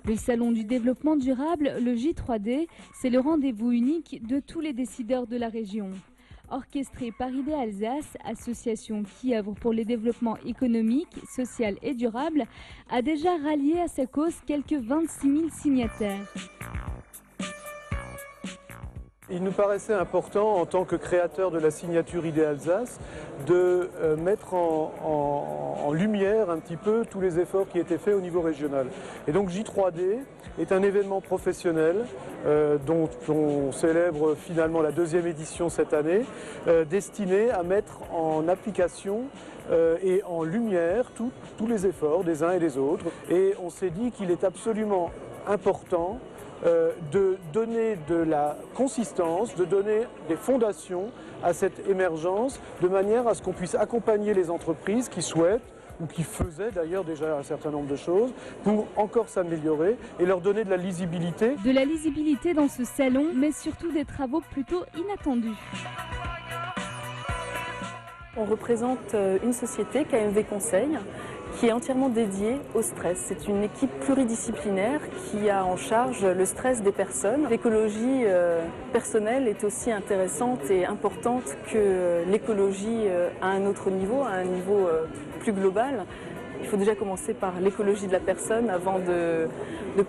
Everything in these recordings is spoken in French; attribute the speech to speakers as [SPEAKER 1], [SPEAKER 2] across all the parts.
[SPEAKER 1] Le Salon du développement durable, le J3D, c'est le rendez-vous unique de tous les décideurs de la région. Orchestré par IDEA Alsace, association qui œuvre pour le développement économique, social et durable, a déjà rallié à sa cause quelques 26 000 signataires.
[SPEAKER 2] Il nous paraissait important, en tant que créateur de la signature IDEA Alsace, de mettre en lumière un petit peu tous les efforts qui étaient faits au niveau régional. Et donc J3D est un événement professionnel dont on célèbre finalement la 2e édition cette année, destiné à mettre en application et en lumière tous les efforts des uns et des autres. Et on s'est dit qu'il est absolument important de donner de la consistance, de donner des fondations à cette émergence, de manière à ce qu'on puisse accompagner les entreprises qui souhaitent, ou qui faisaient d'ailleurs déjà un certain nombre de choses, pour encore s'améliorer et leur donner de la lisibilité.
[SPEAKER 1] De la lisibilité dans ce salon, mais surtout des travaux plutôt inattendus.
[SPEAKER 3] On représente une société, KMV Conseil, qui est entièrement dédiée au stress. C'est une équipe pluridisciplinaire qui a en charge le stress des personnes. L'écologie personnelle est aussi intéressante et importante que l'écologie à un autre niveau, à un niveau plus global. Il faut déjà commencer par l'écologie de la personne avant de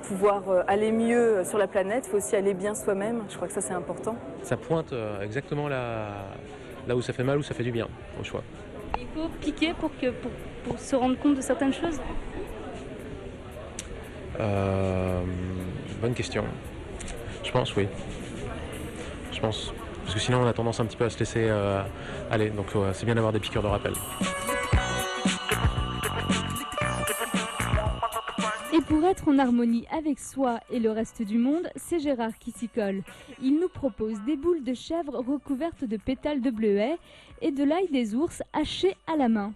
[SPEAKER 3] pouvoir aller mieux sur la planète. Il faut aussi aller bien soi-même. Je crois que ça, c'est important.
[SPEAKER 4] Ça pointe exactement là où ça fait mal, où ça fait du bien, au choix.
[SPEAKER 5] Il faut piquer pour se rendre compte de certaines choses.
[SPEAKER 4] Bonne question. Je pense, oui. Je pense. Parce que sinon, on a tendance un petit peu à se laisser aller. Donc, c'est bien d'avoir des piqûres de rappel.
[SPEAKER 1] Et pour être en harmonie avec soi et le reste du monde, c'est Gérard qui s'y colle. Il nous propose des boules de chèvre recouvertes de pétales de bleuet et de l'ail des ours haché à la main.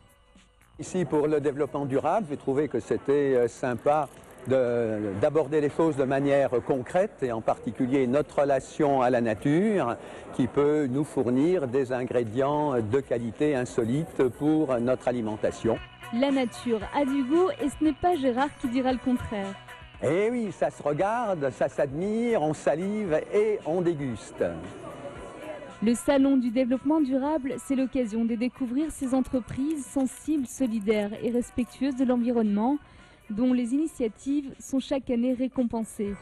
[SPEAKER 6] Ici, pour le développement durable, j'ai trouvé que c'était sympa d'aborder les choses de manière concrète et en particulier notre relation à la nature qui peut nous fournir des ingrédients de qualité insolite pour notre alimentation.
[SPEAKER 1] La nature a du goût et ce n'est pas Gérard qui dira le contraire.
[SPEAKER 6] Eh oui, ça se regarde, ça s'admire, on salive et on déguste.
[SPEAKER 1] Le Salon du développement durable, c'est l'occasion de découvrir ces entreprises sensibles, solidaires et respectueuses de l'environnement, dont les initiatives sont chaque année récompensées.